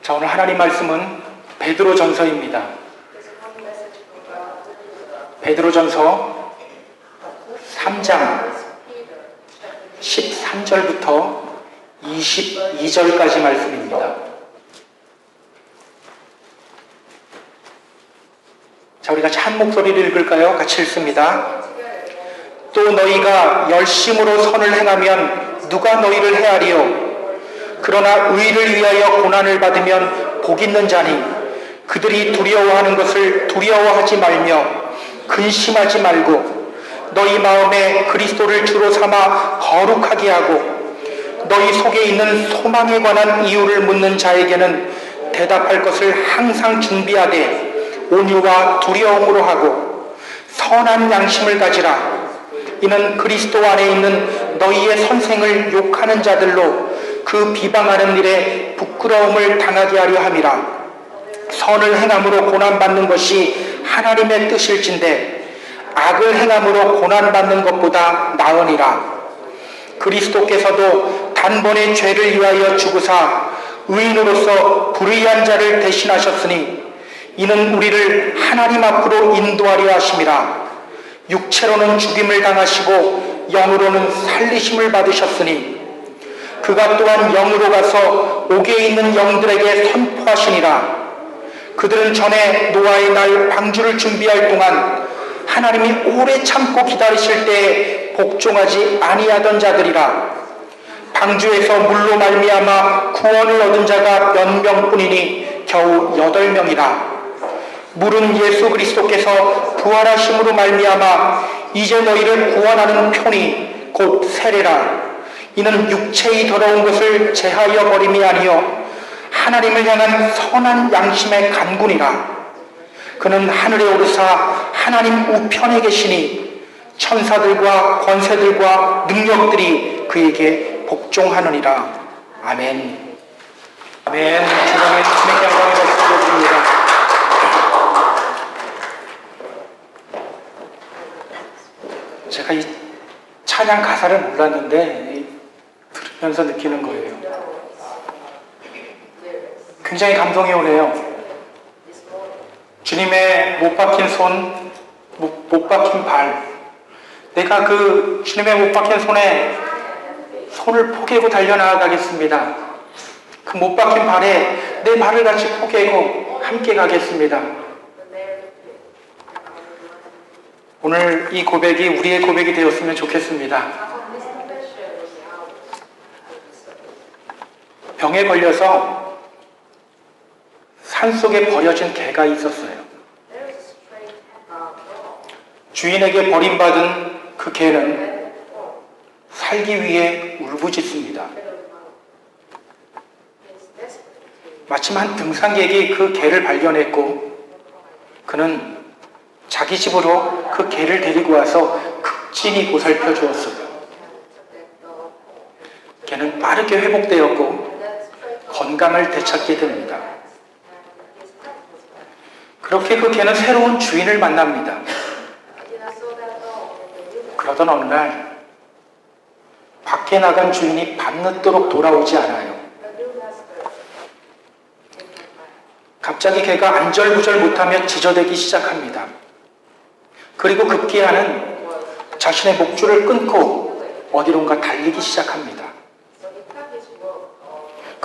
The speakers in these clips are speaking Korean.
자, 오늘 하나님 말씀은 베드로전서입니다. 베드로전서 3장 13절부터 22절까지 말씀입니다. 자, 우리가 한 목소리를 읽을까요? 같이 읽습니다. 또 너희가 열심으로 선을 행하면 누가 너희를 해하리요? 그러나 의를 위하여 고난을 받으면 복 있는 자니 그들이 두려워하는 것을 두려워하지 말며 근심하지 말고 너희 마음에 그리스도를 주로 삼아 거룩하게 하고 너희 속에 있는 소망에 관한 이유를 묻는 자에게는 대답할 것을 항상 준비하되 온유와 두려움으로 하고 선한 양심을 가지라. 이는 그리스도 안에 있는 너희의 선생을 욕하는 자들로 그 비방하는 일에 부끄러움을 당하게 하려 함이라. 선을 행함으로 고난받는 것이 하나님의 뜻일진데 악을 행함으로 고난받는 것보다 나으니라. 그리스도께서도 단번에 죄를 위하여 죽으사 의인으로서 불의한 자를 대신하셨으니 이는 우리를 하나님 앞으로 인도하려 하심이라. 육체로는 죽임을 당하시고 영으로는 살리심을 받으셨으니 그가 또한 영으로 가서 옥에 있는 영들에게 선포하시니라. 그들은 전에 노아의 날 방주를 준비할 동안 하나님이 오래 참고 기다리실 때에 복종하지 아니하던 자들이라. 방주에서 물로 말미암아 구원을 얻은 자가 몇 명뿐이니 겨우 8명이라. 물은 예수 그리스도께서 부활하심으로 말미암아 이제 너희를 구원하는 표니 곧 세례라. 이는 육체의 더러운 것을 제하여 버림이 아니요 하나님을 향한 선한 양심의 간군이라. 그는 하늘에 오르사 하나님 우편에 계시니 천사들과 권세들과 능력들이 그에게 복종하느니라. 아멘. 아멘. 주님의 영광에 드립니다. 제가 이 찬양 가사를 몰랐는데 들으면서 느끼는 거예요. 굉장히 감동이 오네요. 주님의 못 박힌 손, 못 박힌 발. 내가 그 주님의 못 박힌 손에 손을 포개고 달려나가겠습니다. 그 못 박힌 발에 내 발을 같이 포개고 함께 가겠습니다. 오늘 이 고백이 우리의 고백이 되었으면 좋겠습니다. 병에 걸려서 산속에 버려진 개가 있었어요. 주인에게 버림받은 그 개는 살기 위해 울부짖습니다. 마침 한 등산객이 그 개를 발견했고 그는 자기 집으로 그 개를 데리고 와서 극진히 보살펴 주었어요. 개는 빠르게 회복되었고 건강을 되찾게 됩니다. 그렇게 그 개는 새로운 주인을 만납니다. 그러던 어느 날 밖에 나간 주인이 밤늦도록 돌아오지 않아요. 갑자기 개가 안절부절 못하며 지저대기 시작합니다. 그리고 급기야는 자신의 목줄을 끊고 어디론가 달리기 시작합니다.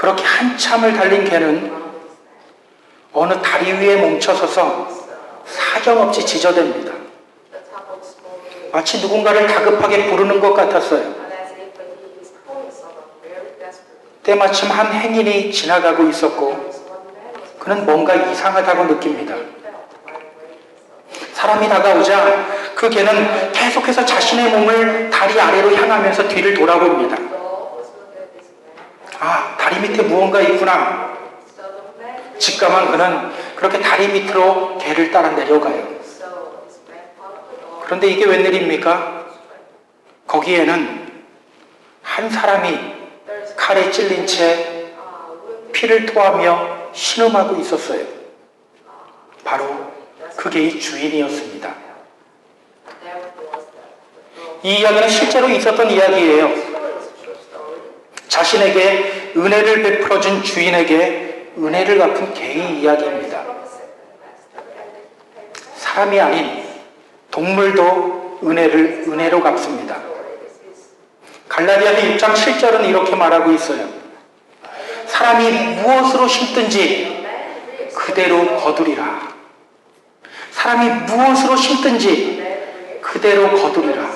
그렇게 한참을 달린 개는 어느 다리 위에 멈춰서서 사정없이 지저댑니다. 마치 누군가를 다급하게 부르는 것 같았어요. 때마침 한 행인이 지나가고 있었고 그는 뭔가 이상하다고 느낍니다. 사람이 다가오자 그 개는 계속해서 자신의 몸을 다리 아래로 향하면서 뒤를 돌아봅니다. 아, 다리 밑에 무언가 있구나. 직감한 그는 그렇게 다리 밑으로 개를 따라 내려가요. 그런데 이게 웬일입니까? 거기에는 한 사람이 칼에 찔린 채 피를 토하며 신음하고 있었어요. 바로 그 개의 주인이었습니다. 이 이야기는 실제로 있었던 이야기예요. 자신에게 은혜를 베풀어준 주인에게 은혜를 갚은 개의 이야기입니다. 사람이 아닌 동물도 은혜로 갚습니다. 갈라디아서 6장 7절은 이렇게 말하고 있어요. 사람이 무엇으로 심든지 그대로 거두리라. 사람이 무엇으로 심든지 그대로 거두리라.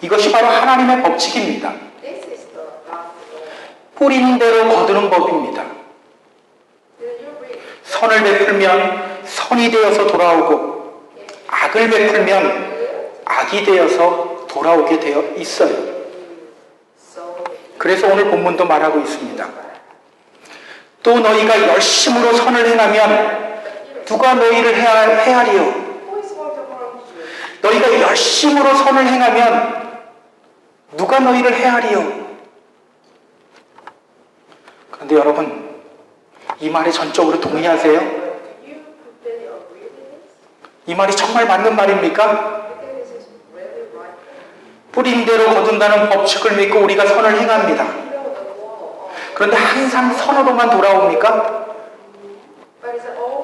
이것이 바로 하나님의 법칙입니다. 뿌리는 대로 거두는 법입니다. 선을 베풀면 선이 되어서 돌아오고 악을 베풀면 악이 되어서 돌아오게 되어 있어요. 그래서 오늘 본문도 말하고 있습니다. 또 너희가 열심으로 선을 행하면 누가 너희를 헤아리요? 너희가 열심으로 선을 행하면 누가 너희를 헤아리요? 그런데 여러분, 이 말에 전적으로 동의하세요? 이 말이 정말 맞는 말입니까? 뿌린 대로 거둔다는 법칙을 믿고 우리가 선을 행합니다. 그런데 항상 선으로만 돌아옵니까?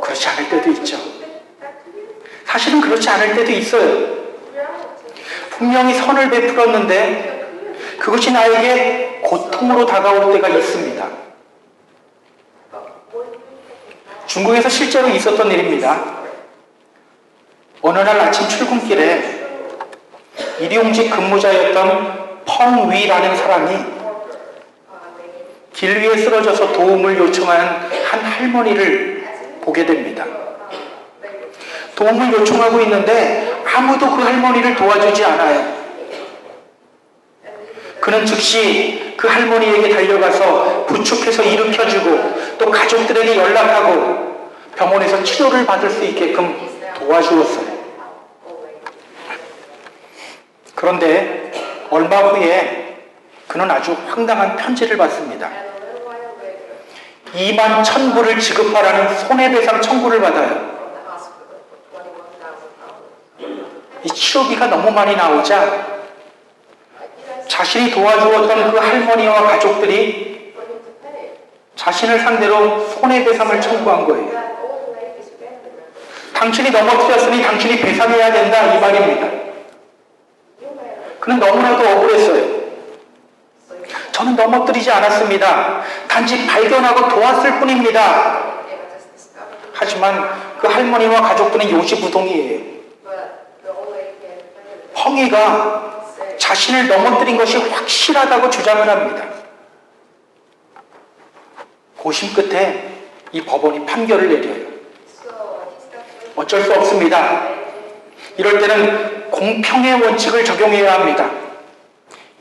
그렇지 않을 때도 있죠. 사실은 그렇지 않을 때도 있어요. 분명히 선을 베풀었는데 그것이 나에게 고통으로 다가올 때가 있습니다. 중국에서 실제로 있었던 일입니다. 어느 날 아침 출근길에 일용직 근무자였던 펑위라는 사람이 길 위에 쓰러져서 도움을 요청하는 한 할머니를 보게 됩니다. 도움을 요청하고 있는데 아무도 그 할머니를 도와주지 않아요. 그는 즉시 그 할머니에게 달려가서 부축해서 일으켜주고 또 가족들에게 연락하고 병원에서 치료를 받을 수 있게끔 도와주었어요. 그런데 얼마 후에 그는 아주 황당한 편지를 받습니다. 21,000불을 지급하라는 손해배상 청구를 받아요. 이 치료비가 너무 많이 나오자 자신이 도와주었던 그 할머니와 가족들이 자신을 상대로 손해배상을 청구한 거예요. 당신이 넘어뜨렸으니 당신이 배상해야 된다, 이 말입니다. 그는 너무나도 억울했어요. 저는 넘어뜨리지 않았습니다. 단지 발견하고 도왔을 뿐입니다. 하지만 그 할머니와 가족들은 요지부동이에요. 펑이가 자신을 넘어뜨린 것이 확실하다고 주장을 합니다. 고심 끝에 이 법원이 판결을 내려요. 어쩔 수 없습니다. 이럴 때는 공평의 원칙을 적용해야 합니다.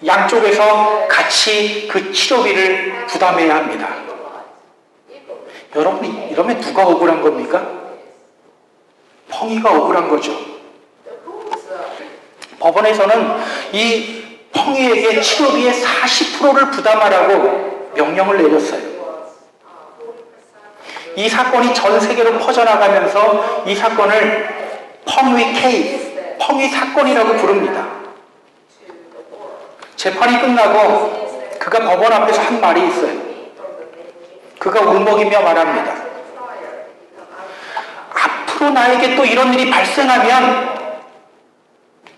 양쪽에서 같이 그 치료비를 부담해야 합니다. 여러분, 이러면 누가 억울한 겁니까? 펑이가 억울한 거죠. 법원에서는 이 펑이에게 치료비의 40%를 부담하라고 명령을 내렸어요. 이 사건이 전 세계로 퍼져나가면서 이 사건을 펑위 케이스, 펑위 사건이라고 부릅니다. 재판이 끝나고 그가 법원 앞에서 한 말이 있어요. 그가 울먹이며 말합니다. 앞으로 나에게 또 이런 일이 발생하면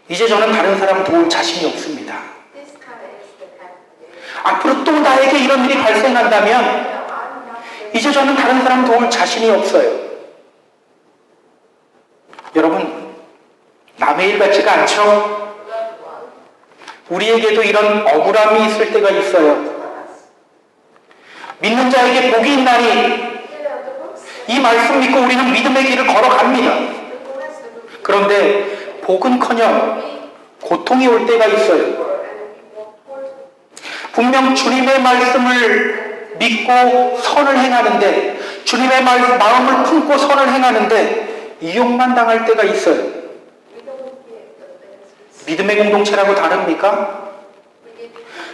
이제 저는 다른 사람 도울 자신이 없습니다. 앞으로 또 나에게 이런 일이 발생한다면 이제 저는 다른 사람 도울 자신이 없어요. 여러분, 남의 일 같지가 않죠? 우리에게도 이런 억울함이 있을 때가 있어요. 믿는 자에게 복이 있나니 이 말씀 믿고 우리는 믿음의 길을 걸어갑니다. 그런데 복은커녕 고통이 올 때가 있어요. 분명 주님의 말씀을 믿고 선을 행하는데, 주님의 마음을 품고 선을 행하는데 이용만 당할 때가 있어요. 믿음의 공동체라고 다릅니까?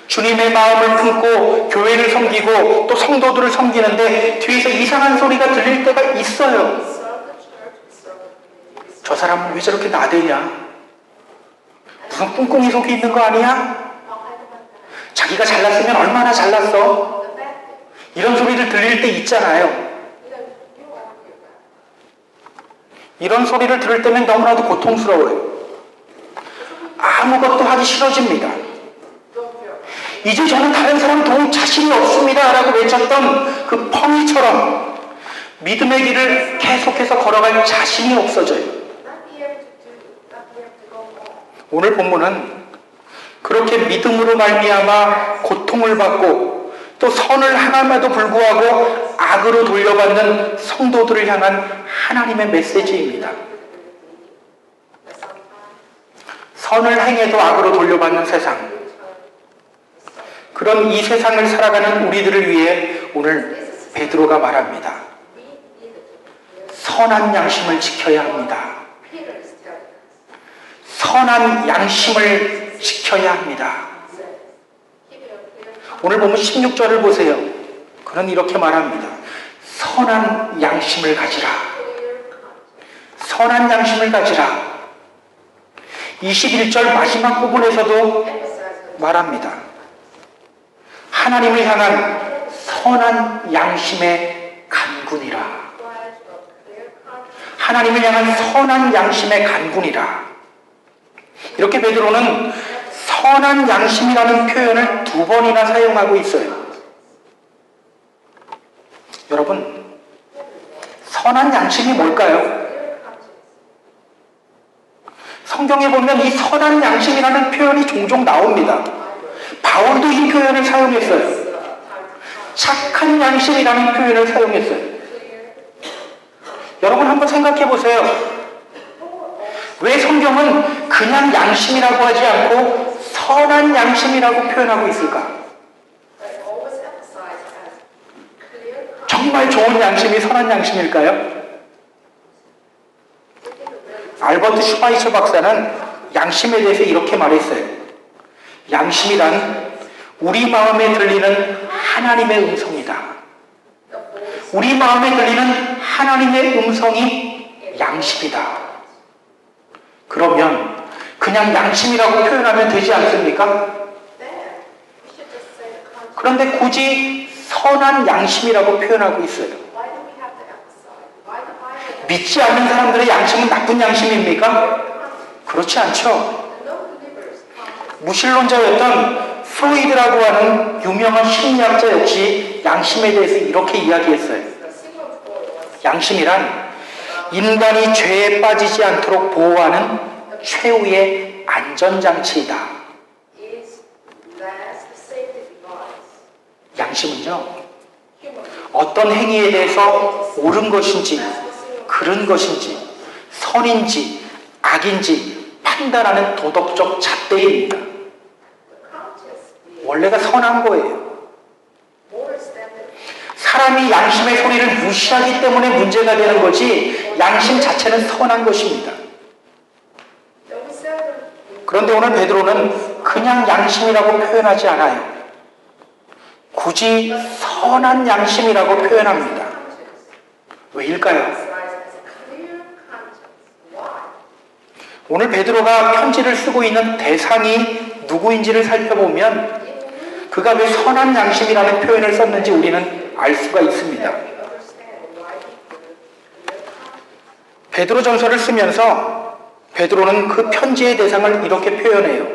주님의 마음을 품고 교회를 섬기고 또 성도들을 섬기는데 뒤에서 이상한 소리가 들릴 때가 있어요. 저 사람은 왜 저렇게 나대냐? 무슨 꿍꿍이 속에 있는 거 아니야? 자기가 잘났으면 얼마나 잘났어? 이런 소리를 소리를 들릴 때 있잖아요. 이런 소리를 들을 때면 너무나도 고통스러워요. 아무것도 하기 싫어집니다. 이제 저는 다른 사람 도울 자신이 없습니다 라고 외쳤던 그 펑이처럼 믿음의 길을 계속해서 걸어갈 자신이 없어져요. 오늘 본문은 그렇게 믿음으로 말미암아 고통을 받고 또 선을 행함에도 불구하고 악으로 돌려받는 성도들을 향한 하나님의 메시지입니다. 선을 행해도 악으로 돌려받는 세상, 그런 이 세상을 살아가는 우리들을 위해 오늘 베드로가 말합니다. 선한 양심을 지켜야 합니다. 선한 양심을 지켜야 합니다. 오늘 보면 16절을 보세요. 그는 이렇게 말합니다. 선한 양심을 가지라. 선한 양심을 가지라. 21절 마지막 부분에서도 말합니다. 하나님을 향한 선한 양심의 간군이라. 하나님을 향한 선한 양심의 간군이라. 이렇게 베드로는 선한 양심이라는 표현을 2번이나 사용하고 있어요. 여러분, 선한 양심이 뭘까요? 성경에 보면 이 선한 양심이라는 표현이 종종 나옵니다. 바울도 이 표현을 사용했어요. 착한 양심이라는 표현을 사용했어요. 여러분 한번 생각해 보세요. 왜 성경은 그냥 양심이라고 하지 않고 선한 양심이라고 표현하고 있을까? 정말 좋은 양심이 선한 양심일까요? 알버트 슈바이처 박사는 양심에 대해서 이렇게 말했어요. 양심이란 우리 마음에 들리는 하나님의 음성이다. 우리 마음에 들리는 하나님의 음성이 양심이다. 그러면 그냥 양심이라고 표현하면 되지 않습니까? 그런데 굳이 선한 양심이라고 표현하고 있어요. 믿지 않는 사람들의 양심은 나쁜 양심입니까? 그렇지 않죠. 무신론자였던 프로이드라고 하는 유명한 심리학자 역시 양심에 대해서 이렇게 이야기했어요. 양심이란 인간이 죄에 빠지지 않도록 보호하는 최후의 안전장치이다. 양심은요, 어떤 행위에 대해서 옳은 것인지 그른 것인지 선인지 악인지 판단하는 도덕적 잣대입니다. 원래가 선한 거예요. 사람이 양심의 소리를 무시하기 때문에 문제가 되는 거지 양심 자체는 선한 것입니다. 그런데 오늘 베드로는 그냥 양심이라고 표현하지 않아요. 굳이 선한 양심이라고 표현합니다. 왜일까요? 오늘 베드로가 편지를 쓰고 있는 대상이 누구인지를 살펴보면 그가 왜 선한 양심이라는 표현을 썼는지 우리는 알 수가 있습니다. 베드로전서를 쓰면서 베드로는 그 편지의 대상을 이렇게 표현해요.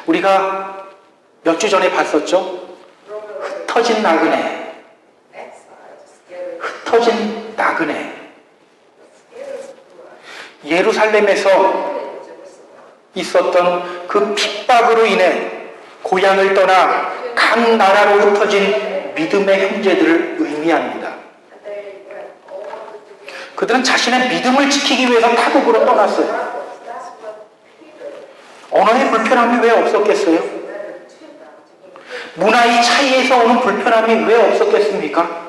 우리가 몇 주 전에 봤었죠? 흩어진 나그네. 흩어진 나그네. 예루살렘에서 있었던 그 핍박으로 인해 고향을 떠나 각 나라로 흩어진 믿음의 형제들을 의미합니다. 그들은 자신의 믿음을 지키기 위해서 타국으로 떠났어요. 언어의 불편함이 왜 없었겠어요? 문화의 차이에서 오는 불편함이 왜 없었겠습니까?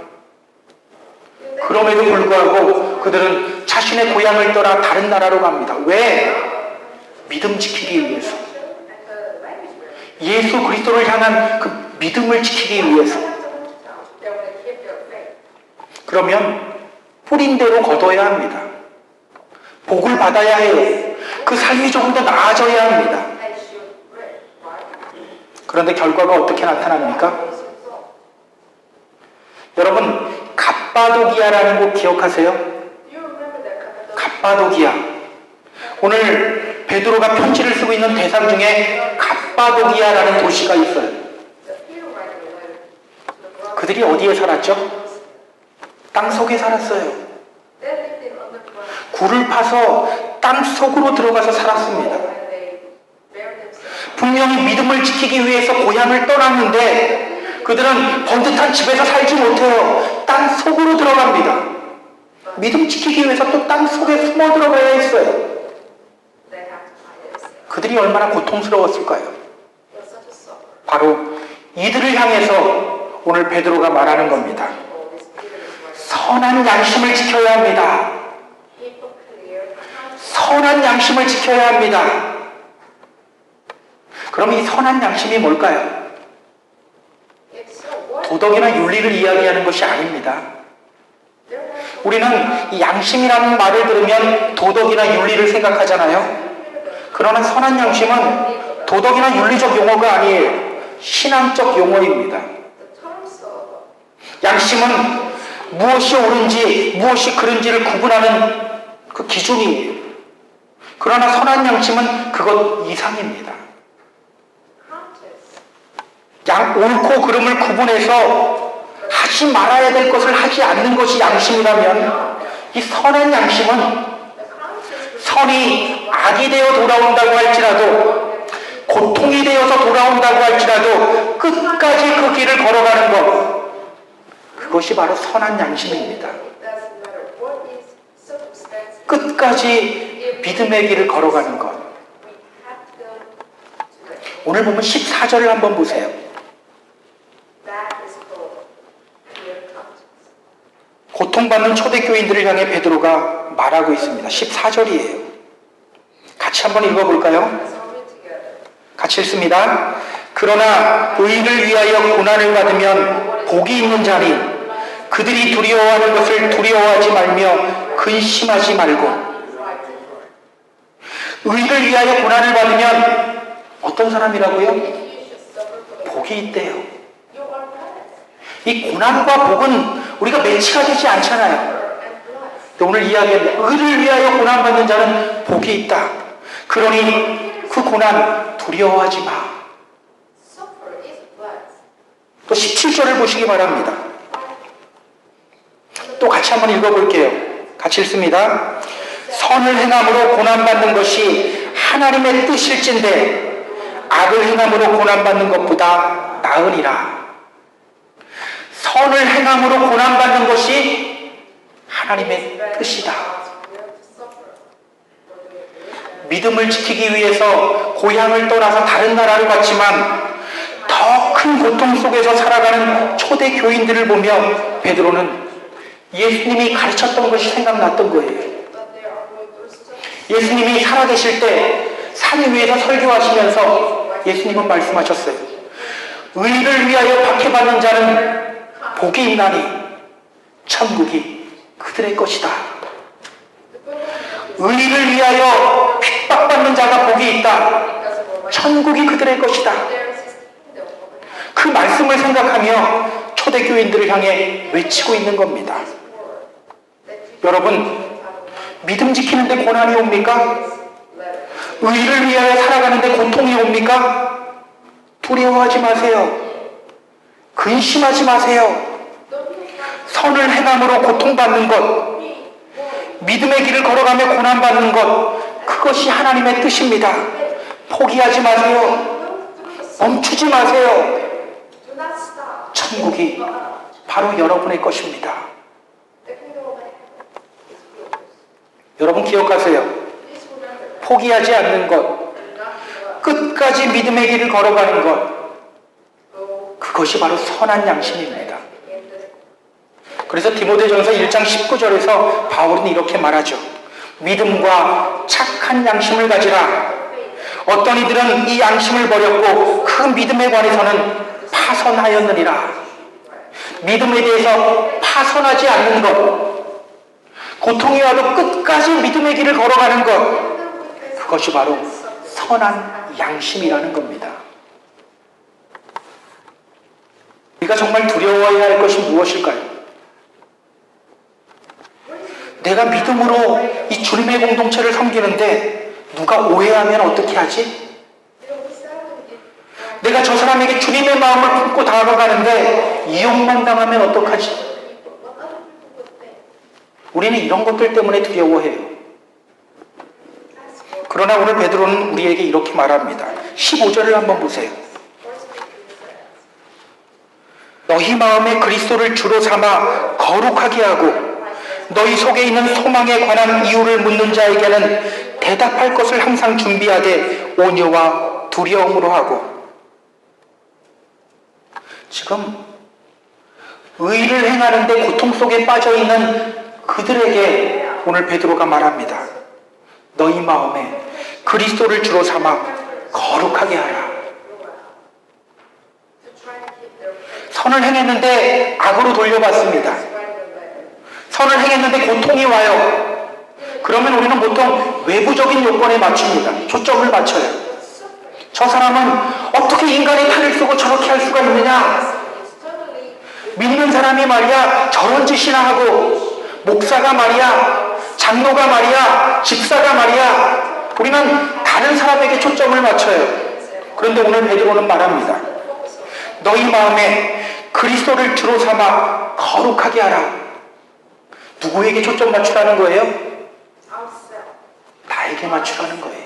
그럼에도 불구하고 그들은 자신의 고향을 떠나 다른 나라로 갑니다. 왜? 믿음 지키기 위해서. 예수 그리스도를 향한 그 믿음을 지키기 위해서. 그러면 뿌린 대로 거둬야 합니다. 복을 받아야 해요. 그 삶이 조금 더 나아져야 합니다. 그런데 결과가 어떻게 나타납니까? 여러분, 갑바도기아라는 곳 기억하세요? 갑바도기아. 오늘 베드로가 편지를 쓰고 있는 대상 중에 갑바도기아라는 도시가 있어요. 그들이 어디에 살았죠? 땅 속에 살았어요. 굴을 파서 땅 속으로 들어가서 살았습니다. 분명히 믿음을 지키기 위해서 고향을 떠났는데 그들은 번듯한 집에서 살지 못해요. 땅 속으로 들어갑니다. 믿음 지키기 위해서 또 땅 속에 숨어 들어가야 했어요. 그들이 얼마나 고통스러웠을까요? 바로 이들을 향해서 오늘 베드로가 말하는 겁니다. 선한 양심을 지켜야 합니다. 선한 양심을 지켜야 합니다. 그럼 이 선한 양심이 뭘까요? 도덕이나 윤리를 이야기하는 것이 아닙니다. 우리는 이 양심이라는 말을 들으면 도덕이나 윤리를 생각하잖아요. 그러나 선한 양심은 도덕이나 윤리적 용어가 아니에요. 신앙적 용어입니다. 양심은 무엇이 옳은지 무엇이 그른지를 구분하는 그 기준이에요. 그러나 선한 양심은 그것 이상입니다. 옳고 그름을 구분해서 하지 말아야 될 것을 하지 않는 것이 양심이라면 이 선한 양심은 선이 악이 되어 돌아온다고 할지라도 고통이 되어서 돌아온다고 할지라도 끝까지 그 길을 걸어가는 것, 그것이 바로 선한 양심입니다. 끝까지 믿음의 길을 걸어가는 것. 오늘 보면 14절을 한번 보세요. 고통받는 초대교인들을 향해 베드로가 말하고 있습니다. 14절이에요. 같이 한번 읽어볼까요? 같이 읽습니다. 그러나 의를 위하여 고난을 받으면 복이 있는 자니 그들이 두려워하는 것을 두려워하지 말며 근심하지 말고. 의를 위하여 고난을 받으면 어떤 사람이라고요? 복이 있대요. 이 고난과 복은 우리가 매치가 되지 않잖아요. 오늘 이야기합니다. 의를 위하여 고난받는 자는 복이 있다. 그러니 그 고난 두려워하지 마. 또 17절을 보시기 바랍니다. 또 같이 한번 읽어볼게요. 같이 읽습니다. 선을 행함으로 고난받는 것이 하나님의 뜻일진데 악을 행함으로 고난받는 것보다 나으니라. 선을 행함으로 고난받는 것이 하나님의 뜻이다. 믿음을 지키기 위해서 고향을 떠나서 다른 나라를 갔지만 더 큰 고통 속에서 살아가는 초대 교인들을 보며 베드로는 예수님이 가르쳤던 것이 생각났던 거예요. 예수님이 살아계실 때 산 위에서 설교하시면서 예수님은 말씀하셨어요. 의를 위하여 박해받는 자는 복이 있나니 천국이 그들의 것이다. 의를 위하여 핍박받는 자가 복이 있다. 천국이 그들의 것이다. 그 말씀을 생각하며 초대교인들을 향해 외치고 있는 겁니다. 여러분, 믿음 지키는데 고난이 옵니까? 의를 위하여 살아가는데 고통이 옵니까? 두려워하지 마세요. 근심하지 마세요. 선을 행함으로 고통받는 것, 믿음의 길을 걸어가며 고난받는 것, 그것이 하나님의 뜻입니다. 포기하지 마세요. 멈추지 마세요. 천국이 바로 여러분의 것입니다. 여러분 기억하세요. 포기하지 않는 것, 끝까지 믿음의 길을 걸어가는 것, 그것이 바로 선한 양심입니다. 그래서 디모데전서 1장 19절에서 바울은 이렇게 말하죠. 믿음과 착한 양심을 가지라. 어떤 이들은 이 양심을 버렸고 그 믿음에 관해서는 파선하였느니라. 믿음에 대해서 파선하지 않는 것, 고통이 와도 끝까지 믿음의 길을 걸어가는 것, 그것이 바로 선한 양심이라는 겁니다. 우리가 정말 두려워해야 할 것이 무엇일까요? 내가 믿음으로 이 주님의 공동체를 섬기는데 누가 오해하면 어떻게 하지? 내가 저 사람에게 주님의 마음을 품고 다가가는데 이용만 당하면 어떡하지? 우리는 이런 것들 때문에 두려워해요. 그러나 오늘 베드로는 우리에게 이렇게 말합니다. 15절을 한번 보세요. 너희 마음에 그리스도를 주로 삼아 거룩하게 하고 너희 속에 있는 소망에 관한 이유를 묻는 자에게는 대답할 것을 항상 준비하되 온유와 두려움으로 하고. 지금 의를 행하는데 고통 속에 빠져있는 그들에게 오늘 베드로가 말합니다. 너희 마음에 그리스도를 주로 삼아 거룩하게 하라. 선을 행했는데 악으로 돌려받습니다. 선을 행했는데 고통이 와요. 그러면 우리는 보통 외부적인 요건에 맞춥니다. 초점을 맞춰요. 저 사람은 어떻게 인간의 탈을 쓰고 저렇게 할 수가 있느냐? 믿는 사람이 말이야 저런 짓이나 하고, 목사가 말이야, 장로가 말이야, 집사가 말이야, 우리는 다른 사람에게 초점을 맞춰요. 그런데 오늘 베드로는 말합니다. 너희 마음에 그리스도를 주로 삼아 거룩하게 하라. 누구에게 초점 맞추라는 거예요? 나에게 맞추라는 거예요.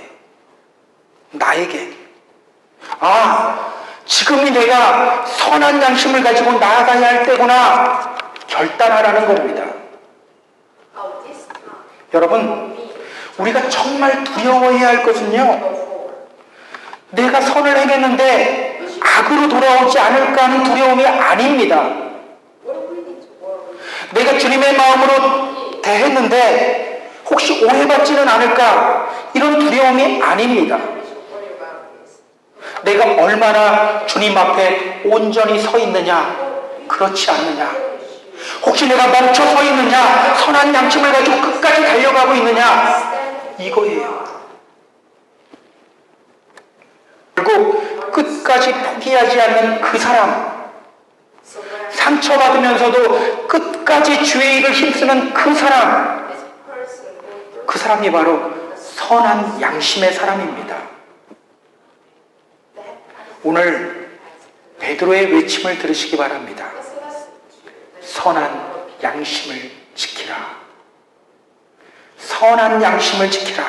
나에게. 지금이 내가 선한 양심을 가지고 나아가야 할 때구나 결단하라는 겁니다. 여러분, 우리가 정말 두려워해야 할 것은요, 내가 선을 행했는데 악으로 돌아오지 않을까 하는 두려움이 아닙니다. 내가 주님의 마음으로 대했는데 혹시 오해받지는 않을까, 이런 두려움이 아닙니다. 내가 얼마나 주님 앞에 온전히 서 있느냐, 그렇지 않느냐, 혹시 내가 멈춰 서 있느냐, 선한 양심을 가지고 끝까지 달려가고 있느냐, 이거예요. 결국 끝까지 포기하지 않는 그 사람, 상처받으면서도 끝까지 주의 일을 힘쓰는 그 사람, 그 사람이 바로 선한 양심의 사람입니다. 오늘 베드로의 외침을 들으시기 바랍니다. 선한 양심을 지키라. 선한 양심을 지키라.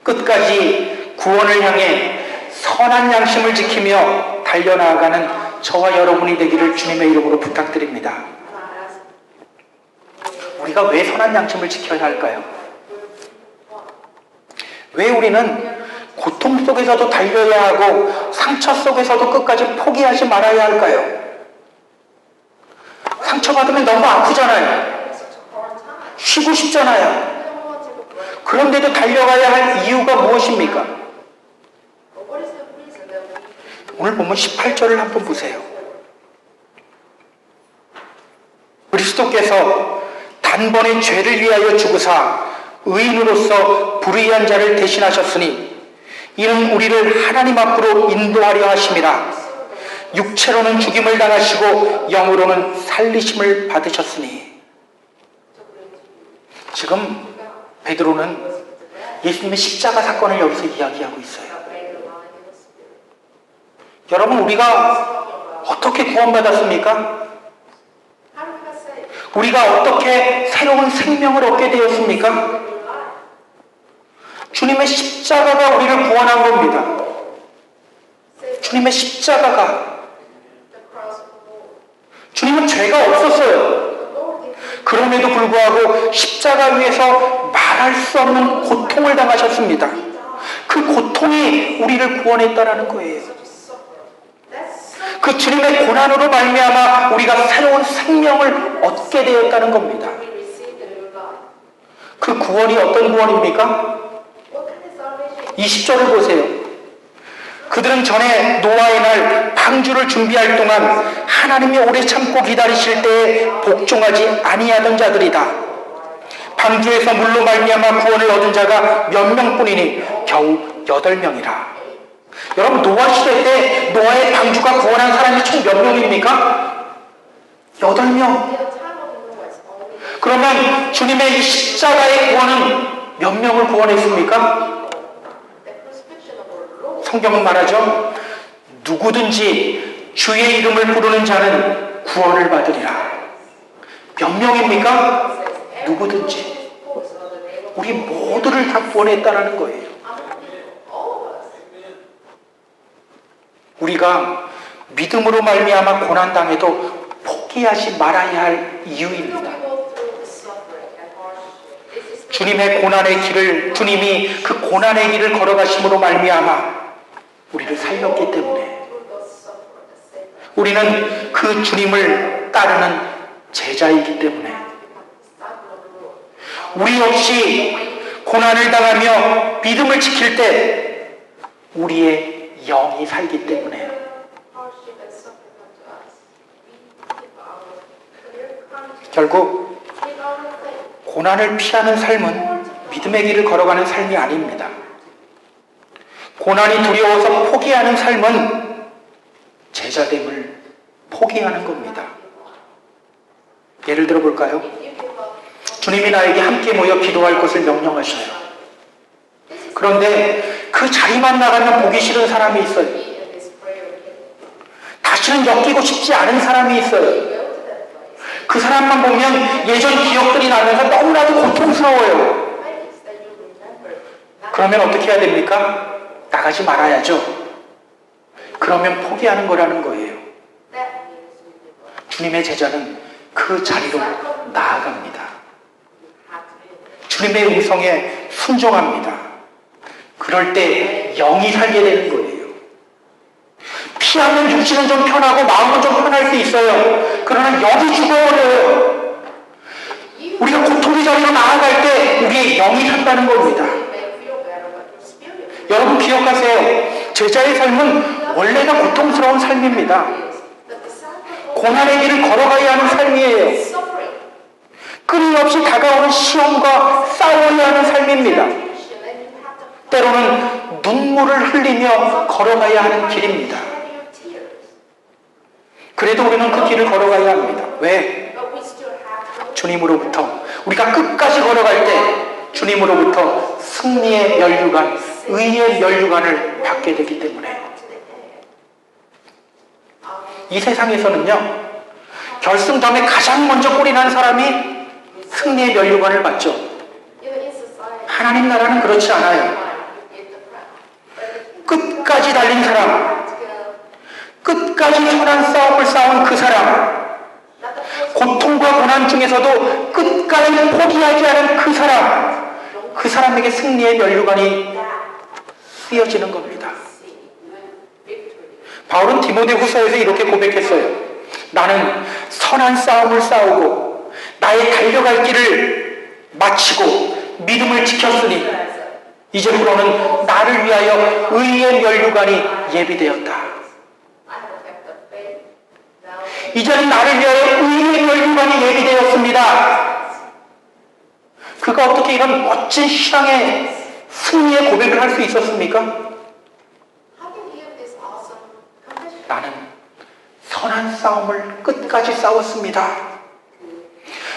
끝까지 구원을 향해 선한 양심을 지키며 달려나가는 저와 여러분이 되기를 주님의 이름으로 부탁드립니다. 우리가 왜 선한 양심을 지켜야 할까요? 왜 우리는 고통 속에서도 달려야 하고 상처 속에서도 끝까지 포기하지 말아야 할까요? 상처받으면 너무 아프잖아요. 쉬고 싶잖아요. 그런데도 달려가야 할 이유가 무엇입니까? 오늘 보면 18절을 한번 보세요. 그리스도께서 단번에 죄를 위하여 죽으사 의인으로서 불의한 자를 대신하셨으니 이는 우리를 하나님 앞으로 인도하려 하심이라. 육체로는 죽임을 당하시고 영으로는 살리심을 받으셨으니. 지금 베드로는 예수님의 십자가 사건을 여기서 이야기하고 있어요. 여러분, 우리가 어떻게 구원받았습니까? 우리가 어떻게 새로운 생명을 얻게 되었습니까? 주님의 십자가가 우리를 구원한 겁니다. 주님의 십자가가. 주님은 죄가 없었어요. 그럼에도 불구하고 십자가 위에서 말할 수 없는 고통을 당하셨습니다. 그 고통이 우리를 구원했다라는 거예요. 그 주님의 고난으로 말미암아 우리가 새로운 생명을 얻게 되었다는 겁니다. 그 구원이 어떤 구원입니까? 20절을 보세요. 그들은 전에 노아의 날 방주를 준비할 동안 하나님이 오래 참고 기다리실 때에 복종하지 아니하던 자들이다. 방주에서 물로 말미암아 구원을 얻은 자가 몇 명뿐이니 겨우 8명이라. 여러분, 노아 시대 때 노아의 방주가 구원한 사람이 총 몇 명입니까? 8명. 그러면 주님의 이 십자가의 구원은 몇 명을 구원했습니까? 성경은 말하죠. 누구든지 주의 이름을 부르는 자는 구원을 받으리라. 몇 명입니까? 누구든지. 우리 모두를 다 구원했다는 거예요. 우리가 믿음으로 말미암아 고난당해도 포기하지 말아야 할 이유입니다. 주님의 고난의 길을, 주님이 그 고난의 길을 걸어가심으로 말미암아 우리를 살렸기 때문에, 우리는 그 주님을 따르는 제자이기 때문에, 우리 역시 고난을 당하며 믿음을 지킬 때 우리의 영이 살기 때문에, 결국 고난을 피하는 삶은 믿음의 길을 걸어가는 삶이 아닙니다. 고난이 두려워서 포기하는 삶은 제자됨을 포기하는 겁니다. 예를 들어 볼까요? 주님이 나에게 함께 모여 기도할 것을 명령하셔요. 그런데 그 자리만 나가면 보기 싫은 사람이 있어요. 다시는 엮이고 싶지 않은 사람이 있어요. 그 사람만 보면 예전 기억들이 나면서 너무나도 고통스러워요. 그러면 어떻게 해야 됩니까? 나가지 말아야죠. 그러면 포기하는 거라는 거예요. 주님의 제자는 그 자리로 나아갑니다. 주님의 음성에 순종합니다. 그럴 때 영이 살게 되는 거예요. 피하면 육신은 좀 편하고 마음은 좀 편할 수 있어요. 그러나 영이 죽어버려요. 우리가 고통의 자리로 나아갈 때 우리의 영이 산다는 겁니다. 여러분 기억하세요. 제자의 삶은 원래가 고통스러운 삶입니다. 고난의 길을 걸어가야 하는 삶이에요. 끊임없이 다가오는 시험과 싸워야 하는 삶입니다. 때로는 눈물을 흘리며 걸어가야 하는 길입니다. 그래도 우리는 그 길을 걸어가야 합니다. 왜? 주님으로부터, 우리가 끝까지 걸어갈 때 주님으로부터 승리의 면류관, 의의 면류관을 받게 되기 때문에. 이 세상에서는요, 결승점에 가장 먼저 골이 난 사람이 승리의 면류관을 받죠. 하나님 나라는 그렇지 않아요. 끝까지 달린 사람, 끝까지 선한 싸움을 싸운 그 사람, 고통과 고난 중에서도 끝까지 포기하지 않은 그 사람, 그 사람에게 승리의 면류관이 쓰여지는 겁니다. 바울은 디모데후서에서 이렇게 고백했어요. 나는 선한 싸움을 싸우고 나의 달려갈 길을 마치고 믿음을 지켰으니 이제부터는 나를 위하여 의의 면류관이 예비되었다. 이제는 나를 위하여 의의 면류관이 예비되었습니다. 그가 어떻게 이런 멋진 신앙의 승리의 고백을 할 수 있었습니까? 나는 선한 싸움을 끝까지 싸웠습니다.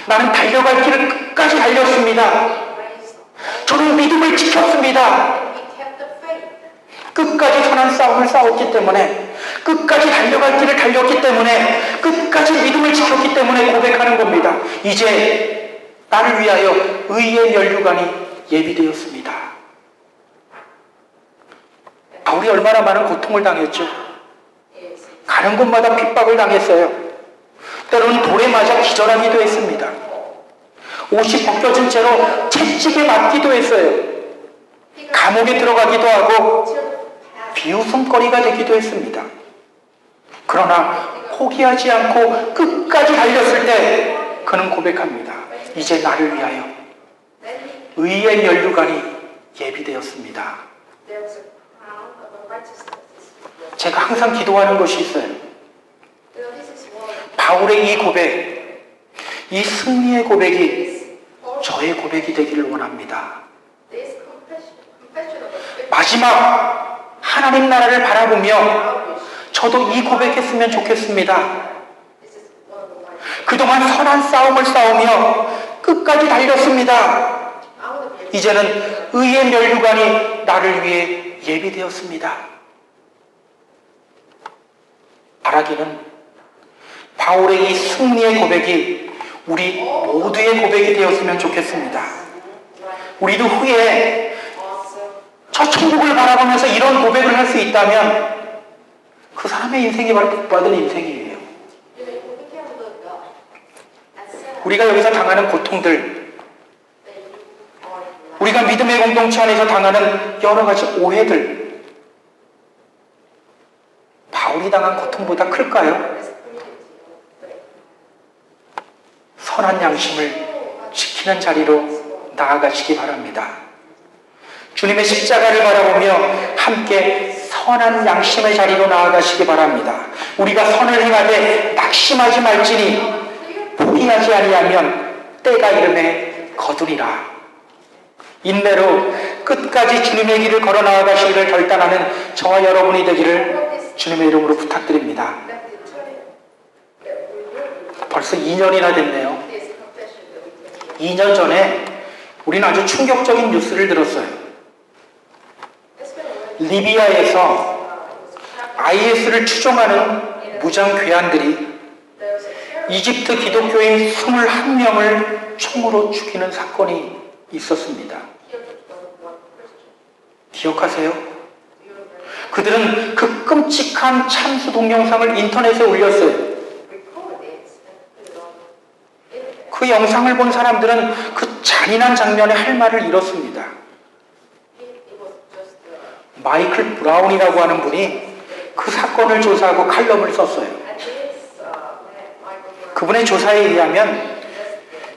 나는 달려갈 길을 끝까지 달렸습니다. 저는 믿음을 지켰습니다. 끝까지 선한 싸움을 싸웠기 때문에, 끝까지 달려갈 길을 달렸기 때문에, 끝까지 믿음을 지켰기 때문에 고백하는 겁니다. 이제 나를 위하여 의의 면류관이 예비되었습니다. 바울이 얼마나 많은 고통을 당했죠. 가는 곳마다 핍박을 당했어요. 때로는 돌에 맞아 기절하기도 했습니다. 옷이 벗겨진 채로 채찍에 맞기도 했어요. 감옥에 들어가기도 하고 비웃음거리가 되기도 했습니다. 그러나 포기하지 않고 끝까지 달렸을 때 그는 고백합니다. 이제 나를 위하여 의의 면류관이 예비되었습니다. 제가 항상 기도하는 것이 있어요. 바울의 이 고백, 이 승리의 고백이 저의 고백이 되기를 원합니다. 마지막 하나님 나라를 바라보며 저도 이 고백했으면 좋겠습니다. 그동안 선한 싸움을 싸우며 끝까지 달렸습니다. 이제는 의의 면류관이 나를 위해 예비되었습니다. 바라기는 바울의 이 승리의 고백이 우리 모두의 고백이 되었으면 좋겠습니다. 우리도 후에 저 천국을 바라보면서 이런 고백을 할 수 있다면 그 사람의 인생이 바로 복받은 인생이에요. 우리가 여기서 당하는 고통들, 우리가 믿음의 공동체 안에서 당하는 여러 가지 오해들, 바울이 당한 고통보다 클까요? 선한 양심을 지키는 자리로 나아가시기 바랍니다. 주님의 십자가를 바라보며 함께 선한 양심의 자리로 나아가시기 바랍니다. 우리가 선을 행하되 낙심하지 말지니 포기하지 아니하면 때가 이름에 거두리라. 인내로 끝까지 주님의 길을 걸어 나아가시기를 결단하는 저와 여러분이 되기를 주님의 이름으로 부탁드립니다. 벌써 2년이나 됐네요. 2년 전에 우리는 아주 충격적인 뉴스를 들었어요. 리비아에서 IS를 추종하는 무장 괴한들이 이집트 기독교인 21명을 총으로 죽이는 사건이 있었습니다. 기억하세요? 그들은 그 끔찍한 참수 동영상을 인터넷에 올렸어요. 그 영상을 본 사람들은 그 잔인한 장면에 할 말을 잃었습니다. 마이클 브라운이라고 하는 분이 그 사건을 조사하고 칼럼을 썼어요. 그분의 조사에 의하면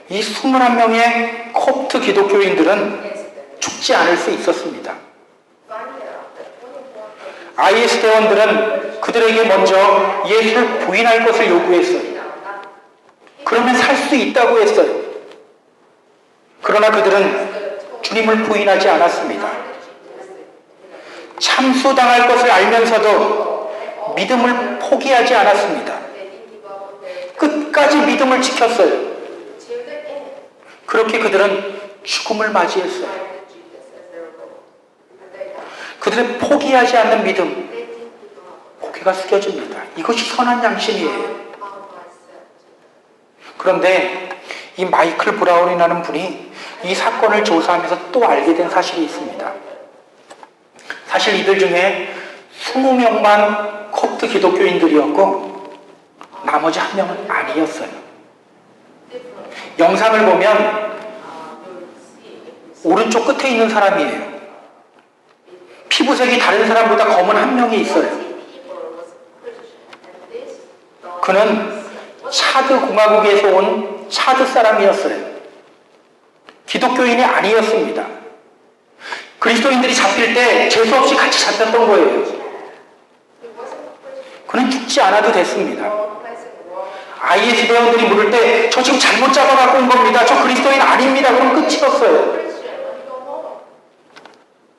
이 21명의 콥트 기독교인들은 죽지 않을 수 있었습니다. IS 대원들은 그들에게 먼저 예수를 부인할 것을 요구했어요. 그러면 살 수 있다고 했어요. 그러나 그들은 주님을 부인하지 않았습니다. 참수당할 것을 알면서도 믿음을 포기하지 않았습니다. 끝까지 믿음을 지켰어요. 그렇게 그들은 죽음을 맞이했어요. 그들의 포기하지 않는 믿음, 고개가 숙여집니다. 이것이 선한 양심이에요. 그런데 이 마이클 브라운이라는 분이 이 사건을 조사하면서 또 알게 된 사실이 있습니다. 사실 이들 중에 20명만 콥트 기독교인들이었고 나머지 한 명은 아니었어요. 영상을 보면 오른쪽 끝에 있는 사람이에요. 피부색이 다른 사람보다 검은 한 명이 있어요. 그는 차드 공화국에서 온 차드 사람이었어요. 기독교인이 아니었습니다. 그리스도인들이 잡힐 때 재수없이 같이 잡혔던 거예요. 그는 죽지 않아도 됐습니다. IS 대원들이 물을 때 저 지금 잘못 잡아갖고 온 겁니다. 저 그리스도인 아닙니다. 그럼 끝이었어요.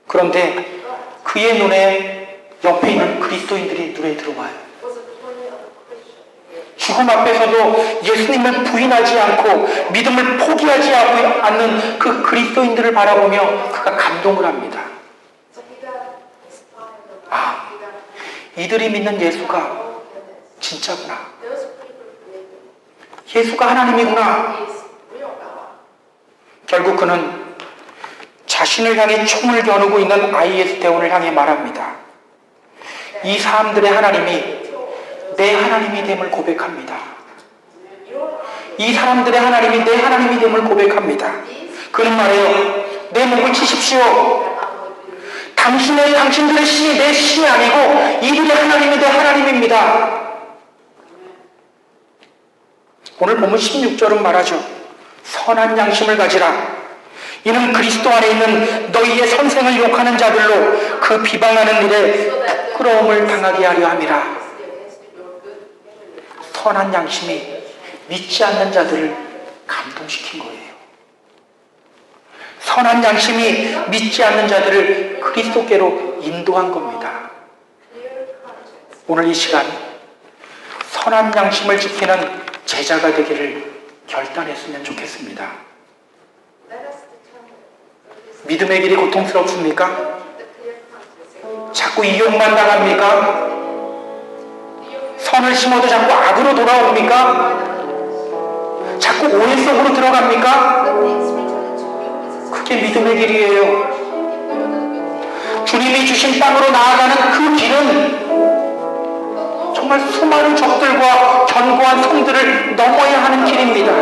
그런데 그의 눈에 옆에 있는 그리스도인들이 눈에 들어와요. 죽음 앞에서도 예수님을 부인하지 않고 믿음을 포기하지 않는 그 그리스도인들을 바라보며 그가 감동을 합니다. 아, 이들이 믿는 예수가 진짜구나. 예수가 하나님이구나. 결국 그는 자신을 향해 총을 겨누고 있는 IS 대원을 향해 말합니다. 이 사람들의 하나님이 내 하나님이 됨을 고백합니다. 이 사람들의 하나님이 내 하나님이 됨을 고백합니다. 그는 말해요. 내 목을 치십시오. 당신들의 신이 내 신이 아니고 이들의 하나님이 내 하나님입니다. 오늘 보면 16절은 말하죠. 선한 양심을 가지라. 이는 그리스도 안에 있는 너희의 선생을 욕하는 자들로 그 비방하는 일에 부끄러움을 당하게 하려 함이라. 선한 양심이 믿지 않는 자들을 감동시킨 거예요. 선한 양심이 믿지 않는 자들을 그리스도께로 인도한 겁니다. 오늘 이 시간 선한 양심을 지키는 제자가 되기를 결단했으면 좋겠습니다. 믿음의 길이 고통스럽습니까? 자꾸 이용만 당합니까? 선을 심어도 자꾸 악으로 돌아옵니까? 자꾸 오해 속으로 들어갑니까? 그게 믿음의 길이에요. 주님이 주신 땅으로 나아가는 그 길은 정말 수많은 적들과 견고한 성들을 넘어야 하는 길입니다.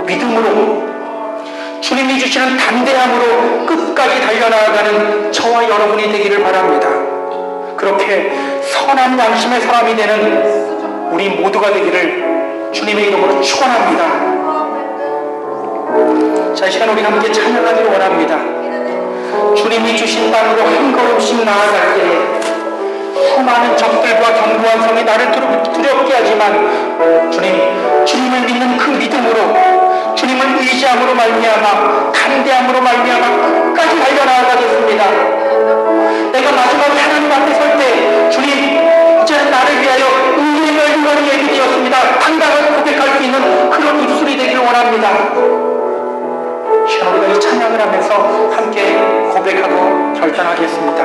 믿음으로, 주님이 주시는 담대함으로 끝까지 달려나가는 저와 여러분이 되기를 바랍니다. 그렇게 선한 양심의 사람이 되는 우리 모두가 되기를 주님의 이름으로 축원합니다. 자, 이 시간 우리 함께 찬양하기를 원합니다. 주님이 주신 땅으로 한 걸음씩 나아갈 때에 수많은 적들과 견고한 성이 나를 두렵게 하지만 주님을 믿는 그 믿음으로, 주님을 의지함으로 말미암아, 담대함으로 말미암아 끝까지 달려나가겠습니다. 내가 마지막 하나님 앞에 설 때 주님, 이제는 나를 위하여 의의 멸류관이 예비되었습니다. 당당하게 고백할 수 있는 그런 입술이 되기를 원합니다. 시간 우리가 이 찬양을 하면서 함께 고백하고 결단하겠습니다.